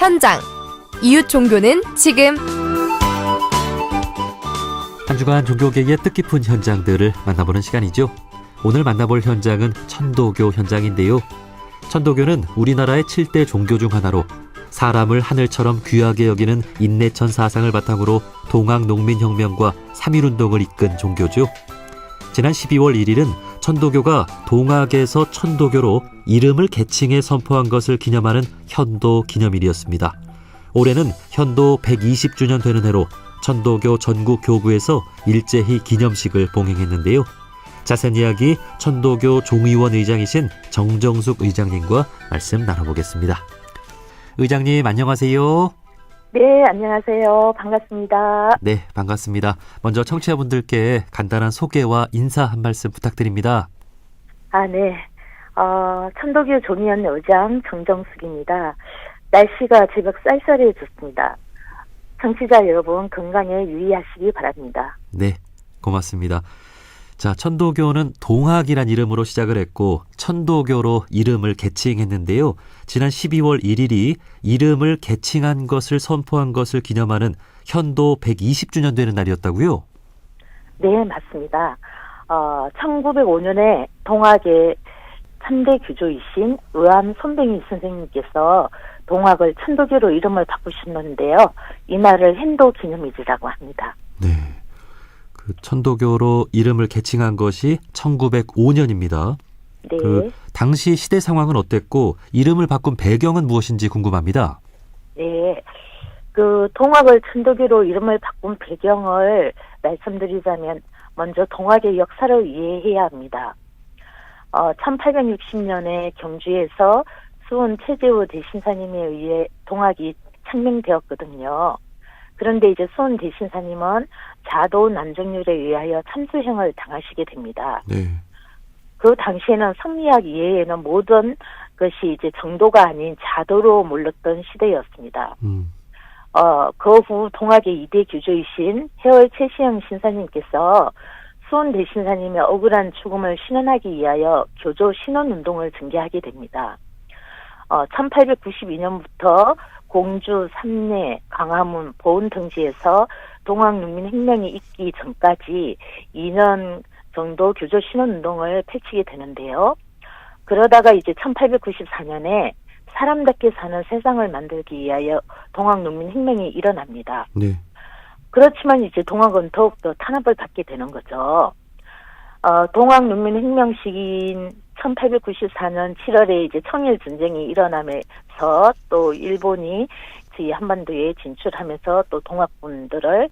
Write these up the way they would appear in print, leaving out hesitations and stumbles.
현장. 이웃 종교는 지금. 한 주간 종교계의 뜻깊은 현장들을 만나보는 시간이죠. 오늘 만나볼 현장은 천도교 현장인데요. 천도교는 우리나라의 7대 종교 중 하나로 사람을 하늘처럼 귀하게 여기는 인내천 사상을 바탕으로 동학농민혁명과 3.1운동을 이끈 종교죠. 지난 12월 1일은 천도교가 동학에서 천도교로 이름을 개칭해 선포한 것을 기념하는 현도 기념일이었습니다. 올해는 현도 120주년 되는 해로 천도교 전국 교구에서 일제히 기념식을 봉행했는데요. 자세한 이야기 천도교 종의원 의장이신 정정숙 의장님과 말씀 나눠보겠습니다. 의장님 안녕하세요. 네, 안녕하세요. 반갑습니다. 네, 반갑습니다. 먼저 청취자분들께 간단한 소개와 인사 한 말씀 부탁드립니다. 네. 천도교 종의원 의장 정정숙입니다. 날씨가 제법 쌀쌀해졌습니다. 청취자 여러분 건강에 유의하시기 바랍니다. 네, 고맙습니다. 자, 천도교는 동학이란 이름으로 시작을 했고 천도교로 이름을 개칭했는데요. 지난 12월 1일이 이름을 개칭한 것을 선포한 것을 기념하는 현도 120주년 되는 날이었다고요? 네, 맞습니다. 1905년에 동학의 3대 규조이신 의암 손뱅이 선생님께서 동학을 천도교로 이름을 바꾸셨는데요. 이날을 현도 기념일이라고 합니다. 네. 그 천도교로 이름을 개칭한 것이 1905년입니다. 네. 그 당시 시대 상황은 어땠고 이름을 바꾼 배경은 무엇인지 궁금합니다. 네. 그 동학을 천도교로 이름을 바꾼 배경을 말씀드리자면 먼저 동학의 역사를 이해해야 합니다. 1860년에 경주에서 수원 최재우 대신사님에 의해 동학이 창명되었거든요. 그런데 이제 수원 대신사님은 자도 난정률에 의하여 참수형을 당하시게 됩니다. 네. 그 당시에는 성리학 이외에는 모든 것이 이제 정도가 아닌 자도로 몰렸던 시대였습니다. 그 후 동학의 2대 규조이신 해월 최시영 신사님께서 수원 대신사님의 억울한 죽음을 신원하기 위하여 교조 신원운동을 전개하게 됩니다. 1892년부터 공주, 삼내, 광화문, 보은 등지에서 동학농민혁명이 있기 전까지 2년 정도 교조 신원운동을 펼치게 되는데요. 그러다가 이제 1894년에 사람답게 사는 세상을 만들기 위하여 동학농민혁명이 일어납니다. 네. 그렇지만 이제 동학은 더욱더 탄압을 받게 되는 거죠. 동학농민혁명 시기인 1894년 7월에 이제 청일 전쟁이 일어나면서 또 일본이 저희 한반도에 진출하면서 또 동학군들을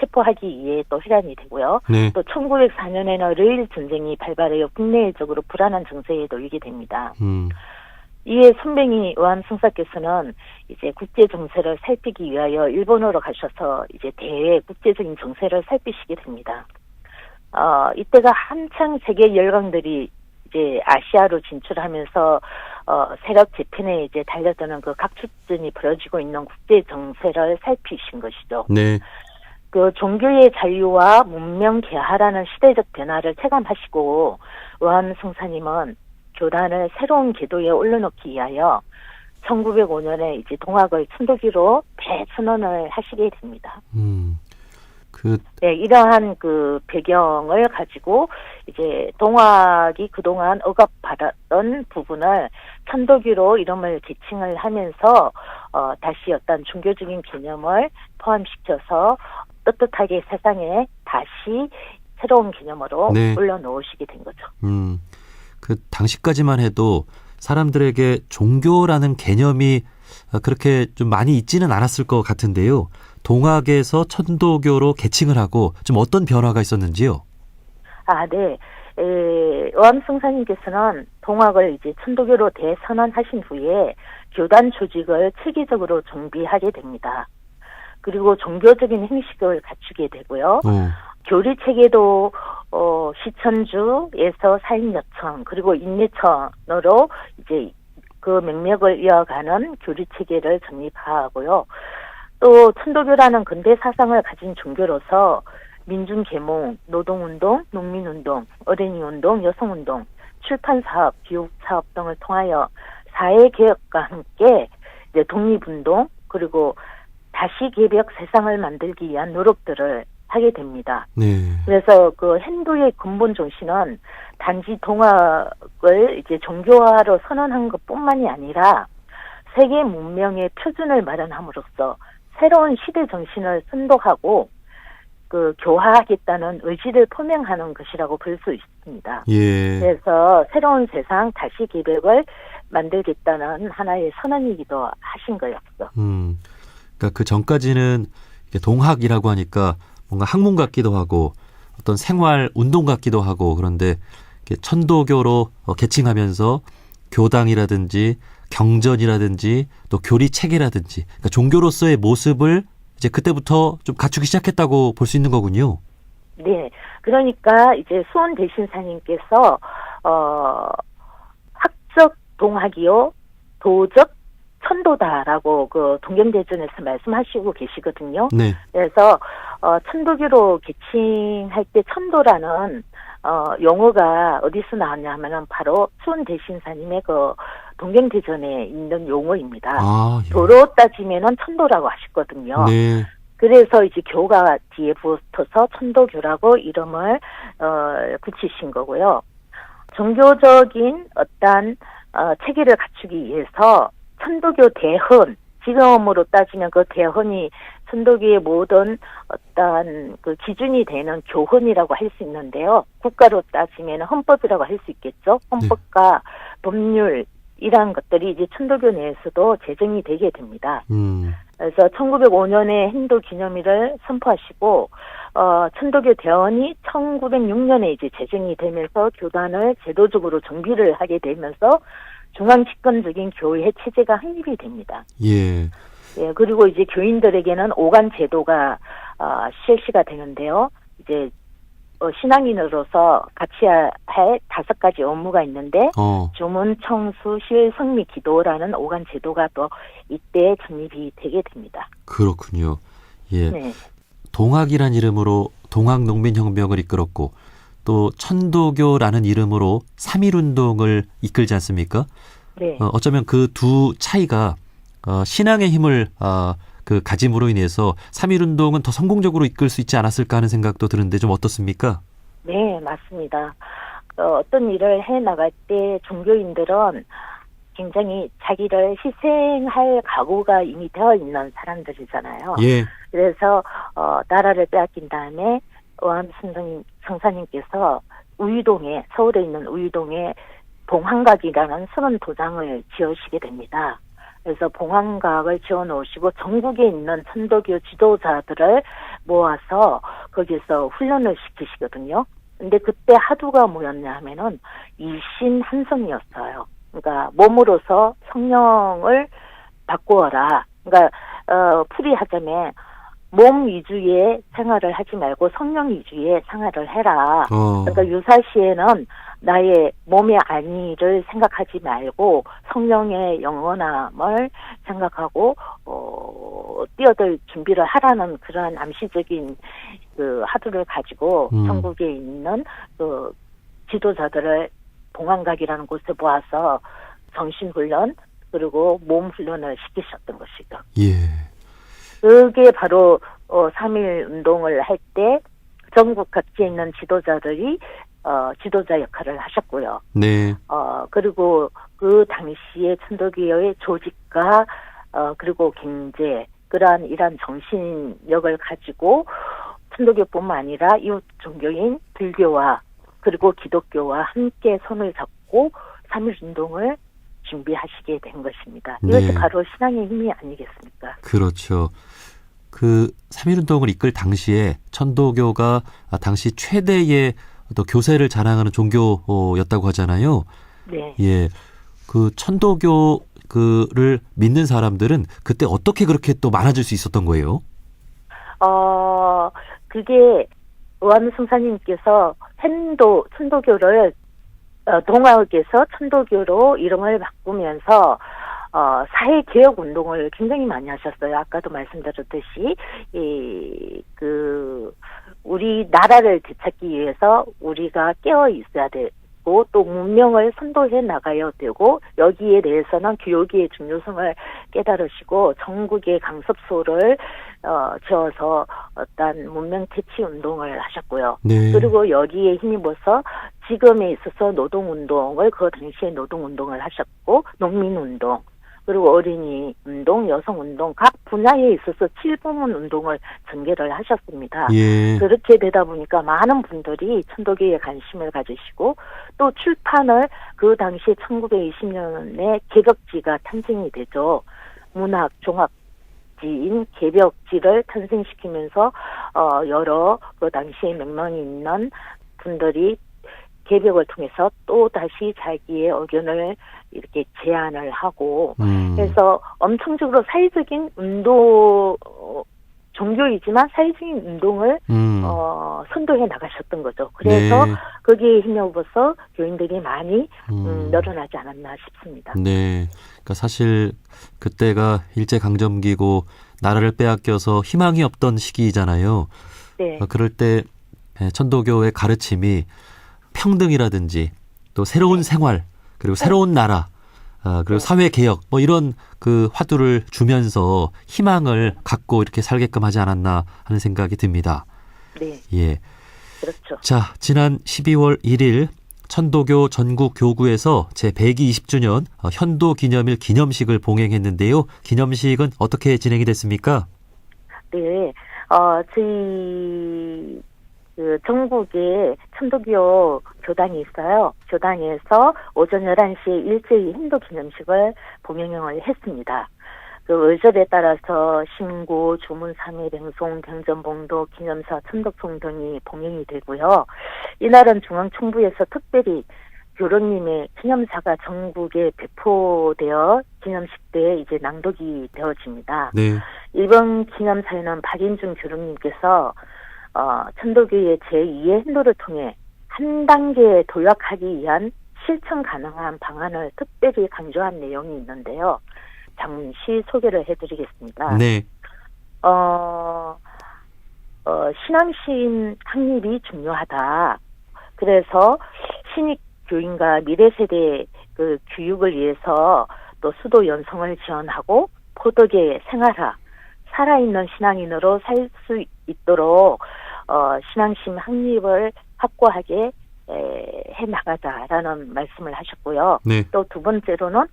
체포하기 위해 또 회란이 되고요. 네. 또 1904년에는 러일 전쟁이 발발하여 국내적으로 불안한 정세에 놓이게 됩니다. 이에 손뱅이 의암승사께서는 이제 국제 정세를 살피기 위하여 일본으로 가셔서 이제 대외 국제적인 정세를 살피시게 됩니다. 이때가 한창 세계 열강들이 이제 아시아로 진출하면서 세력 재편에 이제 달려드는 그 각축전이 벌어지고 있는 국제 정세를 살피신 것이죠. 네. 그 종교의 자유와 문명 개화라는 시대적 변화를 체감하시고 의암승사님은 교단을 새로운 궤도에 올려놓기 위하여 1905년에 이제 동학을 천도교로 대선언을 하시게 됩니다. 네, 이러한 그 배경을 가지고 이제 동학이 그동안 억압받았던 부분을 천도교로 이름을 개칭을 하면서 다시 어떤 종교적인 개념을 포함시켜서 떳떳하게 세상에 다시 새로운 개념으로 네. 올려놓으시게 된 거죠. 그 당시까지만 해도 사람들에게 종교라는 개념이 그렇게 좀 많이 있지는 않았을 것 같은데요. 동학에서 천도교로 개칭을 하고 좀 어떤 변화가 있었는지요? 네. 의암승사님께서는 동학을 이제 천도교로 대선언하신 후에 교단 조직을 체계적으로 정비하게 됩니다. 그리고 종교적인 행식을 갖추게 되고요. 교리 체계도 시천주에서 사인여청 그리고 인내천으로 이제 그 맥락을 이어가는 교리 체계를 정립하고요. 또 천도교라는 근대 사상을 가진 종교로서 민중계몽, 노동운동, 농민운동, 어린이운동, 여성운동, 출판사업, 교육사업 등을 통하여 사회개혁과 함께 이제 독립운동 그리고 다시 개벽 세상을 만들기 위한 노력들을 하게 됩니다. 네. 그래서 그 핸도의 근본 정신은 단지 동학을 이제 종교화로 선언한 것뿐만이 아니라 세계 문명의 표준을 마련함으로써 새로운 시대 정신을 선도하고 그 교화하겠다는 의지를 표명하는 것이라고 볼 수 있습니다. 예. 그래서 새로운 세상 다시 개벽을 만들겠다는 하나의 선언이기도 하신 거였어. 그러니까 그 전까지는 동학이라고 하니까 뭔가 학문 같기도 하고 어떤 생활 운동 같기도 하고 그런데 천도교로 계칭하면서 교당이라든지 경전이라든지 또 교리 체계라든지 그러니까 종교로서의 모습을 이제 그때부터 좀 갖추기 시작했다고 볼 수 있는 거군요. 네, 그러니까 이제 수원 대신사님께서 학적 동학이요, 도적 천도다라고 그 동경대전에서 말씀하시고 계시거든요. 네. 그래서 천도교로 계칭할 때 천도라는 용어가 어디서 나왔냐 하면은 바로 수원 대신사님의 그 동경대전에 있는 용어입니다. 아, 예. 도로 따지면은 천도라고 하셨거든요. 네. 그래서 이제 교가 뒤에 붙어서 천도교라고 이름을 붙이신 거고요. 종교적인 어떤 체계를 갖추기 위해서 천도교 대헌, 지금으로 따지면 그 대헌이 천도교의 모든 어떤 그 기준이 되는 교헌이라고 할 수 있는데요. 국가로 따지면 헌법이라고 할 수 있겠죠. 헌법과 법률 이러한 것들이 이제 천도교 내에서도 제정이 되게 됩니다. 그래서 1905년에 행도 기념일을 선포하시고 천도교 대헌이 1906년에 이제 제정이 되면서 교단을 제도적으로 정비를 하게 되면서 중앙 집권적인 교회 체제가 확립이 됩니다. 예. 예, 그리고 이제 교인들에게는 오간 제도가 실시가 되는데요. 이제 신앙인으로서 같이 할 5가지 업무가 있는데 주문, 청수, 실, 성미, 기도라는 오간 제도가 또 이때成立이 되게 됩니다. 그렇군요. 예. 네. 동학이란 이름으로 동학농민혁명을 이끌었고 또 천도교라는 이름으로 3.1운동을 이끌지 않습니까? 네. 어쩌면 그 두 차이가 신앙의 힘을 그 가짐으로 인해서 3.1운동은 더 성공적으로 이끌 수 있지 않았을까 하는 생각도 드는데 좀 어떻습니까? 네, 맞습니다. 어떤 일을 해나갈 때 종교인들은 굉장히 자기를 희생할 각오가 이미 되어 있는 사람들이잖아요. 예. 그래서 나라를 빼앗긴 다음에 오암 성사님께서 우유동에, 서울에 있는 우유동에 봉황각이라는 선언 도장을 지으시게 됩니다. 그래서 봉황각을 지어놓으시고 전국에 있는 천도교 지도자들을 모아서 거기서 훈련을 시키시거든요. 근데 그때 하두가 뭐였냐 하면은 이신한성이었어요. 그러니까 몸으로서 성령을 바꾸어라. 그러니까 풀이하자면 몸 위주의 생활을 하지 말고 성령 위주의 생활을 해라. 그러니까 유사시에는 나의 몸의 안위를 생각하지 말고 성령의 영원함을 생각하고 뛰어들 준비를 하라는 그러한 암시적인 그 하두를 가지고 전국에 있는 그 지도자들을 봉황각이라는 곳에 모아서 정신훈련 그리고 몸 훈련을 시키셨던 것이죠. 예. 그게 바로 3.1 운동을 할 때 전국 각지에 있는 지도자들이 지도자 역할을 하셨고요. 네. 그리고 그 당시에 천도교의 조직과 그리고 경제 그러한 이러한 정신력을 가지고 천도교뿐만 아니라 이웃 종교인 불교와 그리고 기독교와 함께 손을 잡고 3.1 운동을 준비하시게 된 것입니다. 이것이 네. 바로 신앙의 힘이 아니겠습니까? 그렇죠. 그 3.1운동을 이끌 당시에 천도교가 당시 최대의 또 교세를 자랑하는 종교였다고 하잖아요. 네. 예. 그 천도교를 믿는 사람들은 그때 어떻게 그렇게 또 많아질 수 있었던 거예요? 그게 오암 성사님께서 천도교를 동학에서 천도교로 이름을 바꾸면서 사회개혁 운동을 굉장히 많이 하셨어요. 아까도 말씀드렸듯이 우리 나라를 되찾기 위해서 우리가 깨어 있어야 되고 되고 또 문명을 선도해 나가야 되고 여기에 대해서는 교육의 중요성을 깨달으시고 전국의 강습소를 지어서 어떤 문명 퇴치 운동을 하셨고요. 네. 그리고 여기에 힘입어서 지금에 있어서 노동운동을 그 당시에 노동운동을 하셨고 농민운동 그리고 어린이 운동, 여성 운동 각 분야에 있어서 7부문 운동을 전개를 하셨습니다. 예. 그렇게 되다 보니까 많은 분들이 천도교에 관심을 가지시고 또 출판을 그 당시 1920년에 개벽지가 탄생이 되죠. 문학 종합지인 개벽지를 탄생시키면서 여러 그 당시에 명망이 있는 분들이 개벽을 통해서 또 다시 자기의 의견을 이렇게 제안을 하고 그래서 엄청적으로 사회적인 운동 종교이지만 사회적인 운동을 선도해 나가셨던 거죠. 그래서 네. 거기에 힘입어서 교인들이 많이 늘어나지 않았나 싶습니다. 네. 그러니까 사실 그때가 일제강점기고 나라를 빼앗겨서 희망이 없던 시기잖아요. 네. 그럴 때 천도교의 가르침이 평등이라든지 또 새로운 생활 그리고 새로운 나라 그리고 사회 개혁 뭐 이런 그 화두를 주면서 희망을 갖고 이렇게 살게끔 하지 않았나 하는 생각이 듭니다. 네. 예. 그렇죠. 자, 지난 12월 1일 천도교 전국 교구에서 제 120주년 현도 기념일 기념식을 봉행했는데요. 기념식은 어떻게 진행이 됐습니까? 네. 저희 전국에 천도교 교단이 있어요. 교단에서 오전 11시에 일제히 현도 기념식을 봉행을 했습니다. 그 의절에 따라서 신고, 조문 3회 뱅송, 경전봉도, 기념사, 천덕송 등이 봉행이 되고요. 이날은 중앙총부에서 특별히 교로님의 기념사가 전국에 배포되어 기념식 때 이제 낭독이 되어집니다. 네. 이번 기념사에는 박인중 교로님께서 천도교의 제2의 행로를 통해 한 단계 도약하기 위한 실천 가능한 방안을 특별히 강조한 내용이 있는데요. 잠시 소개를 해드리겠습니다. 네. 신앙심 확립이 중요하다. 그래서 신익 교인과 미래 세대 그 교육을 위해서 또 수도 연성을 지원하고 포덕의 생활화, 살아있는 신앙인으로 살 수 있도록 신앙심 확립을 확고하게 해 나가자라는 말씀을 하셨고요. 네. 또 두 번째로는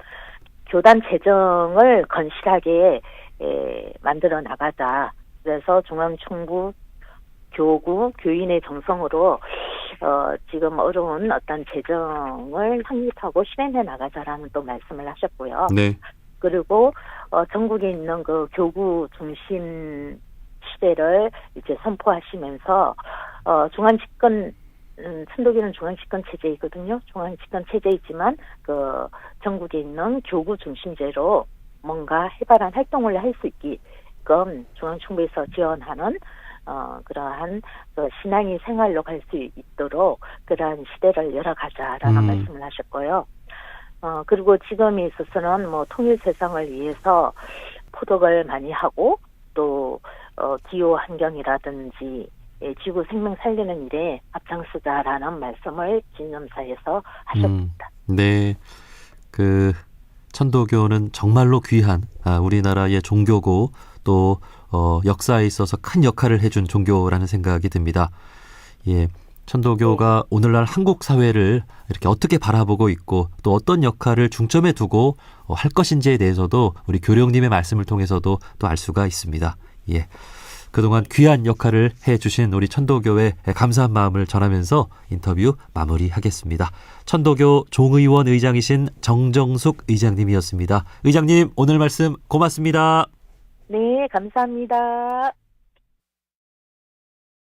교단 재정을 건실하게 만들어 나가자. 그래서 중앙총부, 교구, 교인의 정성으로 지금 어려운 어떤 재정을 확립하고 실행해 나가자라는 또 말씀을 하셨고요. 네. 그리고 전국에 있는 그 교구 중심 시대를 이제 선포하시면서 중앙집권 천도교는 중앙집권 체제이거든요. 중앙집권 체제이지만 그 전국에 있는 교구 중심제로 뭔가 해발한 활동을 할 수 있게끔 중앙총부에서 지원하는 그러한 그 신앙이 생활로 갈 수 있도록 그러한 시대를 열어가자라는 말씀을 하셨고요. 그리고 지금에 있어서는 뭐 통일 세상을 위해서 포덕을 많이 하고 또 기후 환경이라든지 지구 생명 살리는 일에 앞장서자라는 말씀을 기념사에서 하셨습니다. 네. 그 천도교는 정말로 귀한 우리나라의 종교고 또 역사에 있어서 큰 역할을 해준 종교라는 생각이 듭니다. 예. 천도교가 오늘날 한국 사회를 이렇게 어떻게 바라보고 있고 또 어떤 역할을 중점에 두고 할 것인지에 대해서도 우리 교령님의 말씀을 통해서도 또 알 수가 있습니다. 예. 그동안 귀한 역할을 해주신 우리 천도교에 감사한 마음을 전하면서 인터뷰 마무리하겠습니다. 천도교 종의원 의장이신 정정숙 의장님이었습니다. 의장님, 오늘 말씀 고맙습니다. 네, 감사합니다.